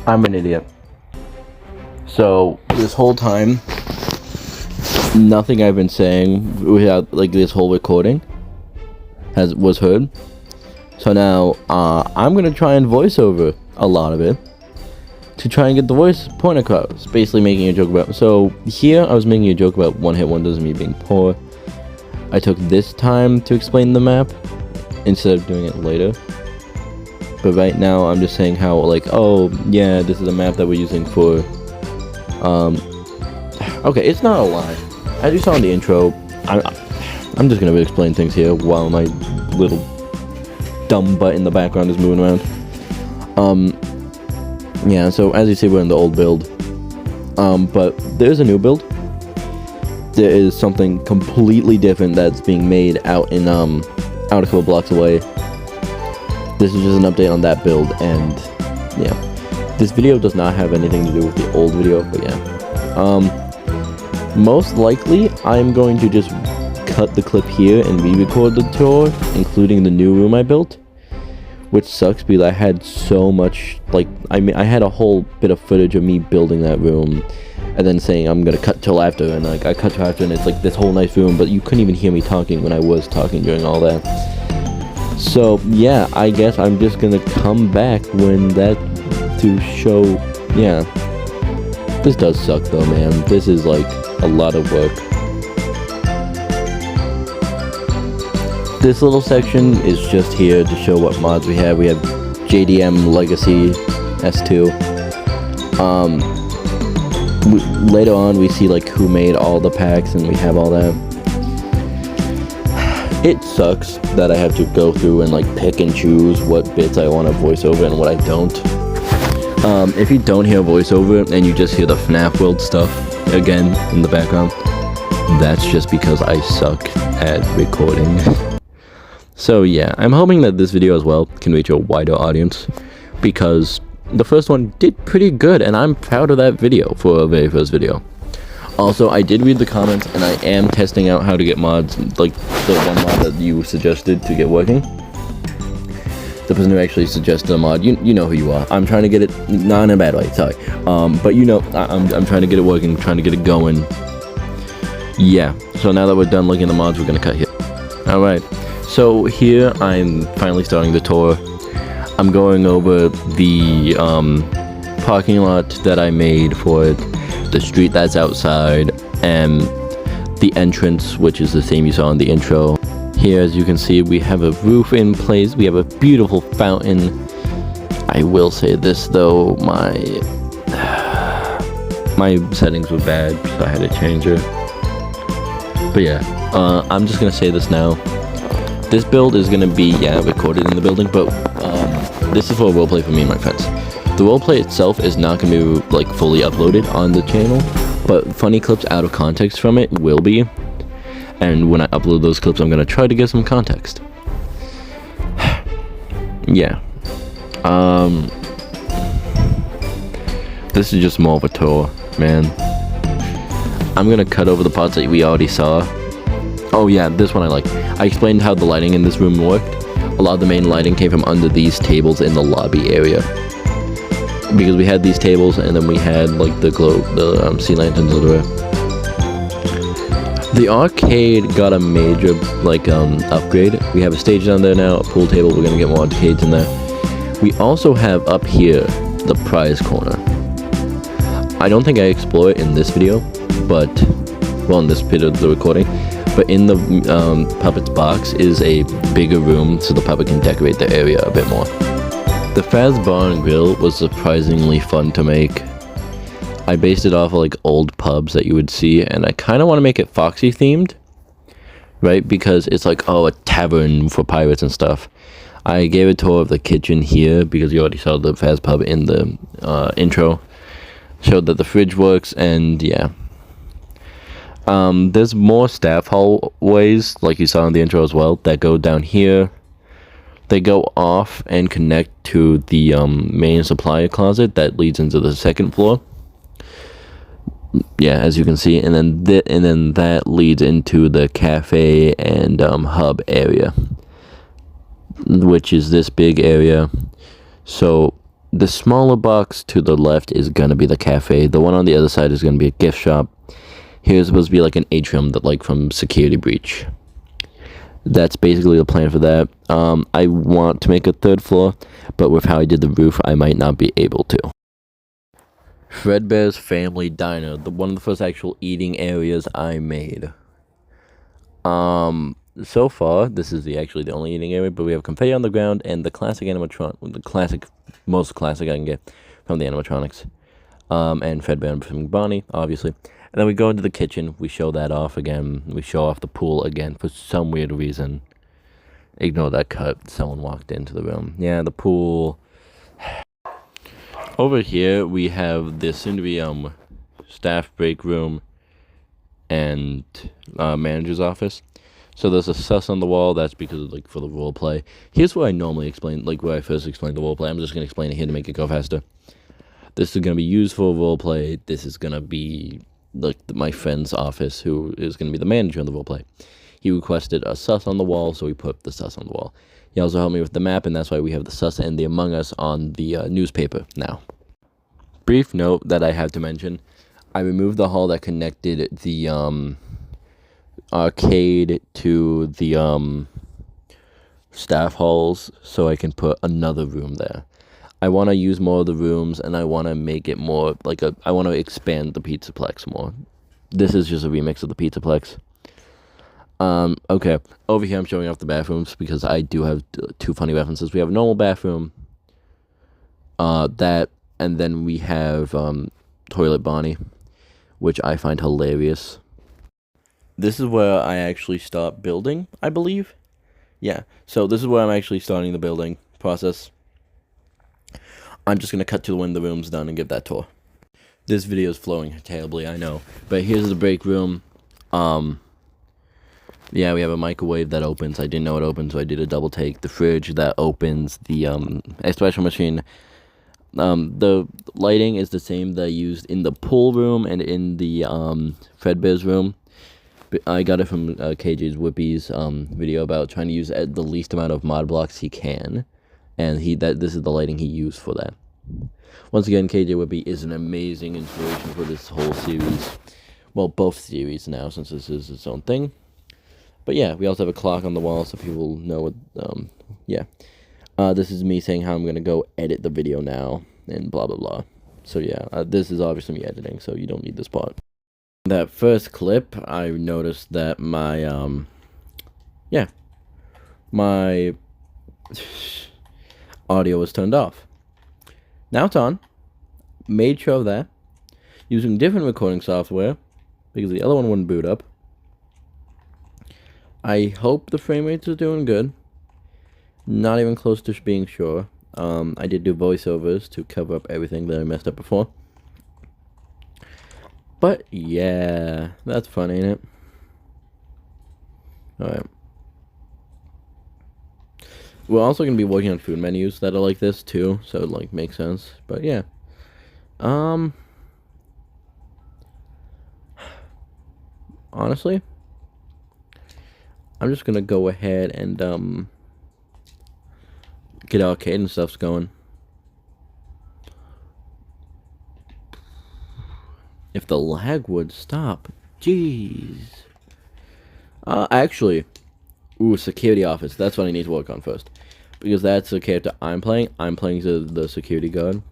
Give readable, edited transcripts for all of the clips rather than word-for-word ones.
I'm an idiot. So this whole time, nothing I've been saying without like this whole recording was heard. So now I'm gonna try and voice over a lot of it to try and get the voice point across. Basically making a joke about. So here I was making a joke about one hit wonders and me being poor. I took this time to explain the map instead of doing it later. But right now I'm just saying how like, oh yeah, this is a map that we're using for okay, it's not a lie. As you saw in the intro, I'm just gonna explain things here while my little dumb butt in the background is moving around. Yeah, so as you see, we're in the old build. But there's a new build. There is something completely different that's being made out in out a couple blocks away. This is just an update on that build, and yeah. This video does not have anything to do with the old video, but yeah. Most likely, I'm going to just cut the clip here and re-record the tour, including the new room I built. Which sucks because I had so much, like, I had a whole bit of footage of me building that room, and then saying I'm gonna cut till after, and like I cut till after, and it's like this whole nice room, but you couldn't even hear me talking when I was talking during all that. So yeah, I guess I'm just gonna come back when that to show. Yeah, this does suck though, man. This is like a lot of work. This little section is just here to show what mods we have. We have JDM Legacy S2. Later on we see like who made all the packs, and we have all that. It sucks that I have to go through and like pick and choose what bits I want to voice over and what I don't. If you don't hear voiceover and you just hear the FNAF world stuff again in the background, that's just because I suck at recording. So yeah, I'm hoping that this video as well can reach a wider audience, because the first one did pretty good, and I'm proud of that video for a very first video. Also, I did read the comments, and I am testing out how to get mods, like the one mod that you suggested to get working. The person who actually suggested a mod, you know who you are. I'm trying to get it, not in a bad way, sorry. But you know, I'm trying to get it working, trying to get it going. Yeah, so now that we're done looking at the mods, we're gonna cut here. Alright, so here I'm finally starting the tour. I'm going over the parking lot that I made for it, the street that's outside, and the entrance, which is the same you saw in the intro. Here, as you can see, we have a roof in place. We have a beautiful fountain. I will say this though, my settings were bad, so I had to change it. But yeah, I'm just gonna say this now. This build is gonna be, yeah, recorded in the building, but this is for a roleplay for me and my friends. The roleplay itself is not gonna be like fully uploaded on the channel, but funny clips out of context from it will be. And when I upload those clips, I'm gonna try to get some context. Yeah. This is just more of a tour, man. I'm gonna cut over the parts that we already saw. Oh yeah, this one I like. I explained how the lighting in this room worked. A lot of the main lighting came from under these tables in the lobby area. Because we had these tables, and then we had like the sea lanterns everywhere. The arcade got a major like upgrade. We have a stage down there now, a pool table. We're gonna get more arcades in there. We also have up here the prize corner. I don't think I explore it in this video, but well, in this bit of the recording. But in the puppet's box is a bigger room, so the puppet can decorate the area a bit more. The Faz Bar and Grill was surprisingly fun to make. I based it off of like old pubs that you would see, and I kind of want to make it Foxy themed, right? Because it's like, oh, a tavern for pirates and stuff. I gave a tour of the kitchen here because you already saw the Faz Pub in the intro. Showed that the fridge works, and yeah. There's more staff hallways, like you saw in the intro as well, that go down here. They go off and connect to the main supply closet that leads into the second floor. Yeah, as you can see, and then that leads into the cafe and hub area, which is this big area. So The smaller box to the left is gonna be the cafe. The one on the other side is gonna be a gift shop. Here's supposed to be like an atrium that like from Security Breach. That's basically the plan for that. I want to make a third floor, but with how I did the roof, I might not be able to. Fredbear's Family Diner, one of the first actual eating areas I made. So far, this is actually the only eating area, but we have confetti on the ground and the classic animatronic, most classic I can get from the animatronics. And Fredbear and Bonnie, obviously. And then we go into the kitchen, we show that off again, we show off the pool again for some weird reason. Ignore that cut, someone walked into the room. Yeah, the pool. Over here, we have this soon-to-be, staff break room and, manager's office. So there's a sus on the wall, that's because of, like, for the role play. Here's where I normally explain, like, where I first explained the role play. I'm just gonna explain it here to make it go faster. This is gonna be used for role play. This is gonna be, like, my friend's office, who is gonna be the manager of the role play. He requested a sus on the wall, so we put the sus on the wall. He also helped me with the map, and that's why we have the sus and the Among Us on the newspaper now. Brief note that I have to mention, I removed the hall that connected the arcade to the staff halls so I can put another room there. I want to use more of the rooms, and I want to make it more like I want to expand the Pizzaplex more. This is just a remix of the Pizzaplex. Okay, over here I'm showing off the bathrooms because I do have two funny references. We have a normal bathroom, that, and then we have Toilet Bonnie, which I find hilarious. This is where I actually start building, I believe. Yeah, so this is where I'm actually starting the building process. I'm just going to cut to when the room's done and give that tour. This video is flowing terribly, I know. But here's the break room. Yeah, we have a microwave that opens. I didn't know it opened, so I did a double take. The fridge that opens. The espresso machine. The lighting is the same that I used in the pool room and in the Fredbear's room. I got it from KJ's Whippy's video about trying to use the least amount of mod blocks he can. And this is the lighting he used for that. Once again, KJ Whippy is an amazing inspiration for this whole series. Well, both series now, since this is its own thing. But yeah, we also have a clock on the wall so people know what, yeah. This is me saying how I'm going to go edit the video now, and blah, blah, blah. So yeah, this is obviously me editing, so you don't need this part. That first clip, I noticed that my audio was turned off. Now it's on. Made sure of that. Using different recording software, because the other one wouldn't boot up. I hope the frame rates are doing good. Not even close to being sure. I did do voiceovers to cover up everything that I messed up before. But yeah, that's fun, ain't it? Alright. We're also going to be working on food menus that are like this too, so it like makes sense. But yeah. Honestly, I'm just going to go ahead and get arcade and stuff's going. If the lag would stop. Jeez. Actually, security office. That's what I need to work on first. Because that's the character I'm playing. I'm playing the security guard.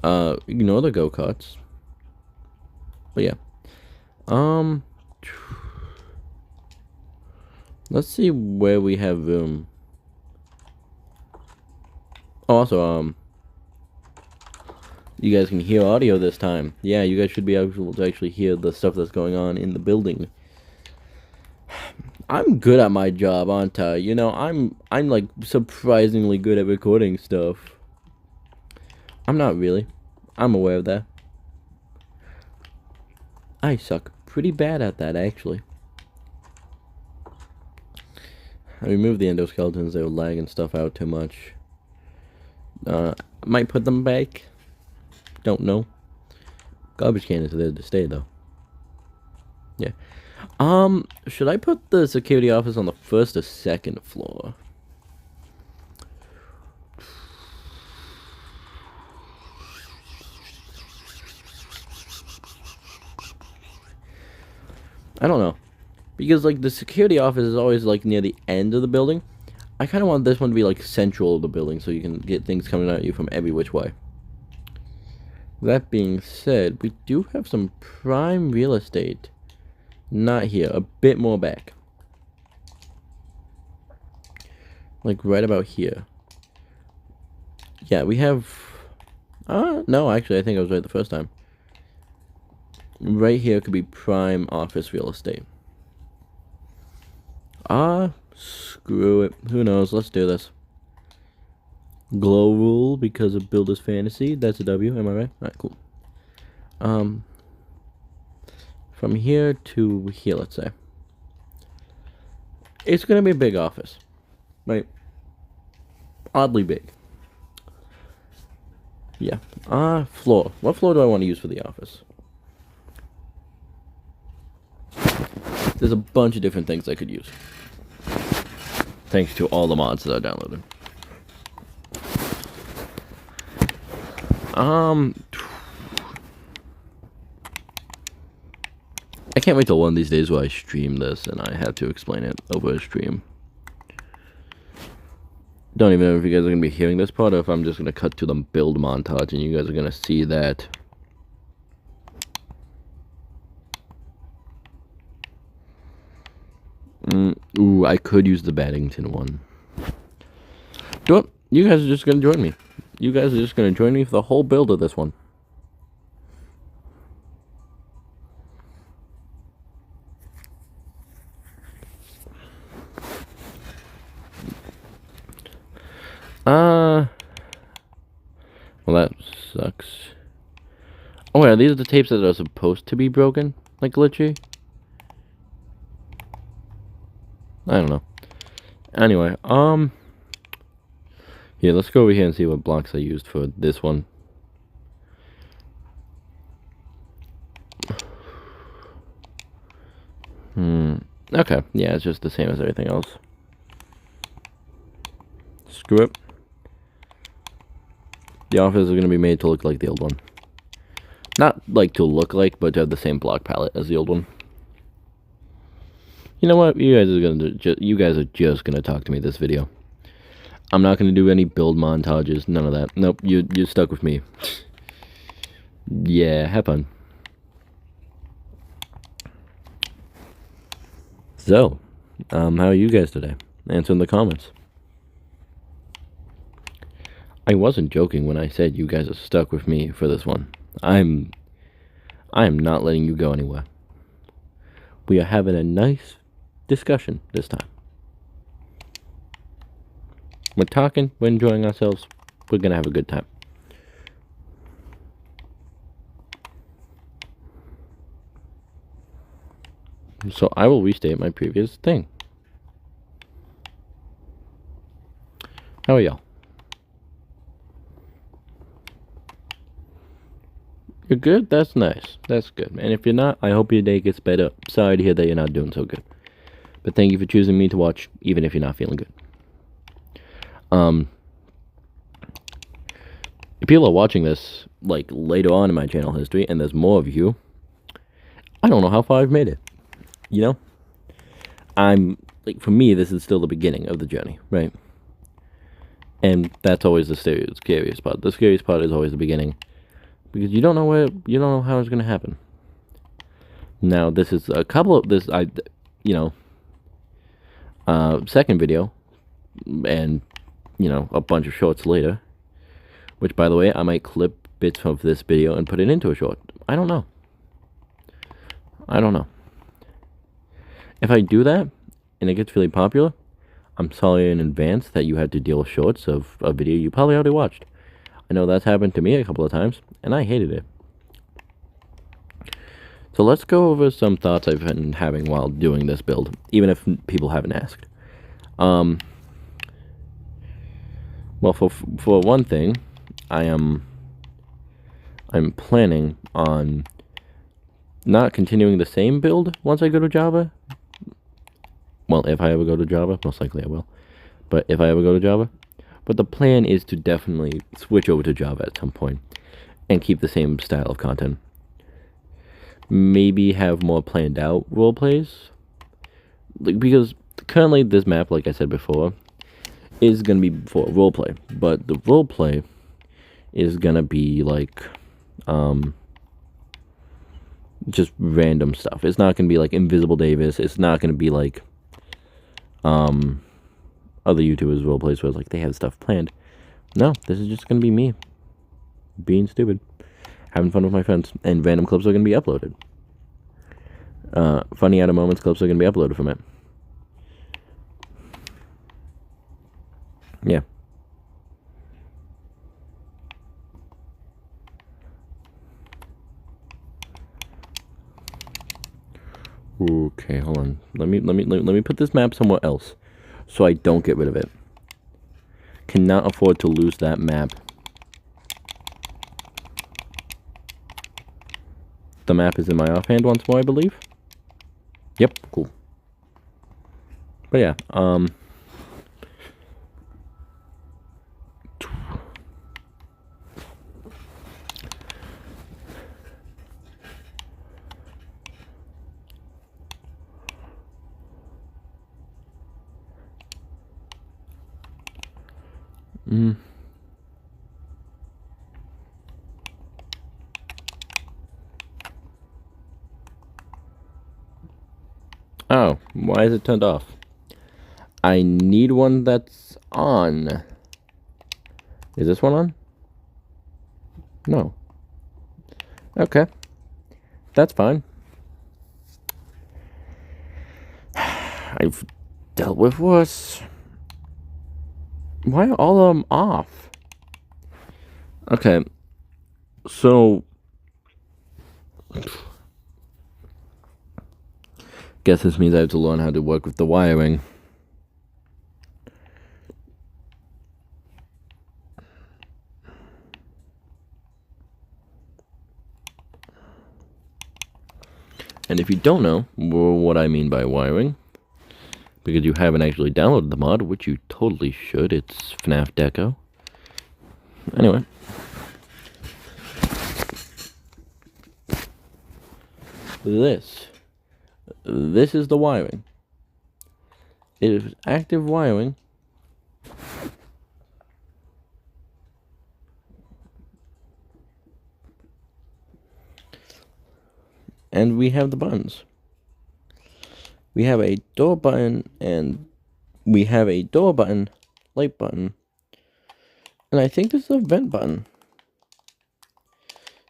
Ignore the go-karts. But yeah. Let's see where we have room. Oh, also, you guys can hear audio this time. Yeah, you guys should be able to actually hear the stuff that's going on in the building. I'm good at my job, aren't I? You know, I'm like surprisingly good at recording stuff. I'm not really. I'm aware of that. I suck pretty bad at that, actually. I removed the endoskeletons. They were lagging stuff out too much. Might put them back. Don't know. Garbage can is there to stay, though. Yeah. Should I put the security office on the first or second floor? I don't know. Because, like, the security office is always, like, near the end of the building. I kind of want this one to be, like, central of the building so you can get things coming at you from every which way. That being said, we do have some prime real estate. Not here. A bit more back. Like, right about here. Yeah, we have... no, actually, I think I was right the first time. Right here could be prime office real estate. Screw it. Who knows? Let's do this. Glow rule because of Builder's Fantasy. That's a W, am I right? Alright, cool. From here to here, let's say. It's gonna be a big office. Right? Oddly big. Yeah. Floor. What floor do I want to use for the office? There's a bunch of different things I could use. Thanks to all the mods that I downloaded. I can't wait till one of these days where I stream this and I have to explain it over a stream. Don't even know if you guys are going to be hearing this part or if I'm just going to cut to the build montage and you guys are going to see that. Ooh, I could use the Baddington one. Do it. You guys are just going to join me. You guys are just going to join me for the whole build of this one. Well, that sucks. Oh, are these the tapes that are supposed to be broken? Like glitchy? I don't know. Anyway, yeah, let's go over here and see what blocks I used for this one. Okay, yeah, it's just the same as everything else. Screw it. The office is going to be made to look like the old one. Not like to look like, but to have the same block palette as the old one. You know what? You guys are just gonna talk to me this video. I'm not gonna do any build montages, none of that. Nope, you're stuck with me. Yeah, have fun. So, how are you guys today? Answer in the comments. I wasn't joking when I said you guys are stuck with me for this one. I am not letting you go anywhere. We are having a nice discussion this time. We're talking, we're enjoying ourselves, we're gonna have a good time. So I will restate my previous thing. How are y'all? You're good? That's nice. That's good. And if you're not, I hope your day gets better. Sorry to hear that you're not doing so good. But thank you for choosing me to watch, even if you're not feeling good. If people are watching this, like, later on in my channel history, and there's more of you, I don't know how far I've made it. You know? Like, for me, this is still the beginning of the journey, right? And that's always the scariest part. The scariest part is always the beginning. Because you don't know how it's going to happen. Now, this is a couple of this, second video, and, a bunch of shorts later, which, by the way, I might clip bits of this video and put it into a short. I don't know. If I do that, and it gets really popular, I'm sorry in advance that you had to deal with shorts of a video you probably already watched. I know that's happened to me a couple of times, and I hated it. So let's go over some thoughts I've been having while doing this build, even if people haven't asked. Well, for one thing, I'm planning on not continuing the same build once I go to Java. Well, if I ever go to Java, most likely I will. But if I ever go to Java. But the plan is to definitely switch over to Java at some point and keep the same style of content. maybe have more planned out role plays. Like, because currently this map, like I said before, is gonna be for roleplay, but the roleplay is gonna be like just random stuff. It's not gonna be like Invisible Davis. It's not gonna be like other YouTubers roleplays where it's like they have stuff planned. No, this is just gonna be me being stupid, having fun with my friends, and random clips are gonna be uploaded. Funny out of moments clips are gonna be uploaded from it. Yeah. Okay, hold on. Let me put this map somewhere else, so I don't get rid of it. Cannot afford to lose that map. The map is in my offhand once more, I believe. Yep, cool. But yeah, oh, why is it turned off? I need one that's on. Is this one on? No. Okay. That's fine. I've dealt with worse. Why are all of them off? Okay. So, guess this means I have to learn how to work with the wiring. And if you don't know what I mean by wiring, because you haven't actually downloaded the mod, which you totally should, it's FNAF Deco. Anyway. This is the wiring. It is active wiring. And we have the buttons. We have a door button, and we have a door button, light button, and I think this is a vent button.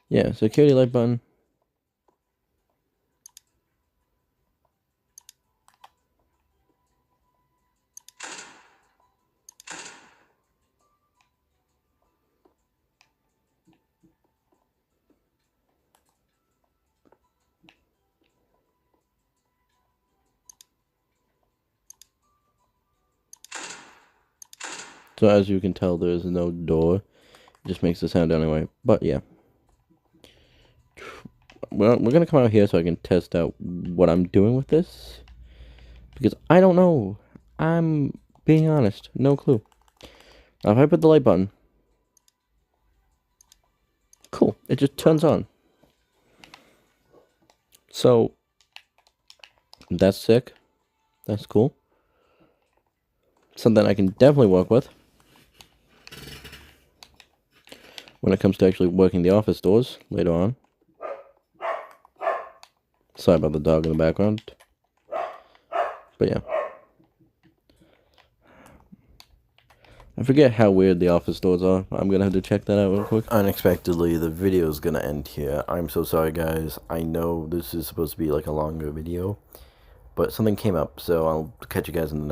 Yeah, security light button. So as you can tell, there is no door. It just makes the sound anyway. But yeah. Well, we're going to come out here so I can test out what I'm doing with this. Because I don't know. I'm being honest. No clue. Now if I put the light button. Cool. It just turns on. So, that's sick. That's cool. Something I can definitely work with when it comes to actually working the office doors later on. Sorry about the dog in the background. But yeah. I forget how weird the office doors are. I'm gonna have to check that out real quick. Unexpectedly, the video is gonna end here. I'm so sorry, guys. I know this is supposed to be like a longer video, but something came up, so I'll catch you guys in the next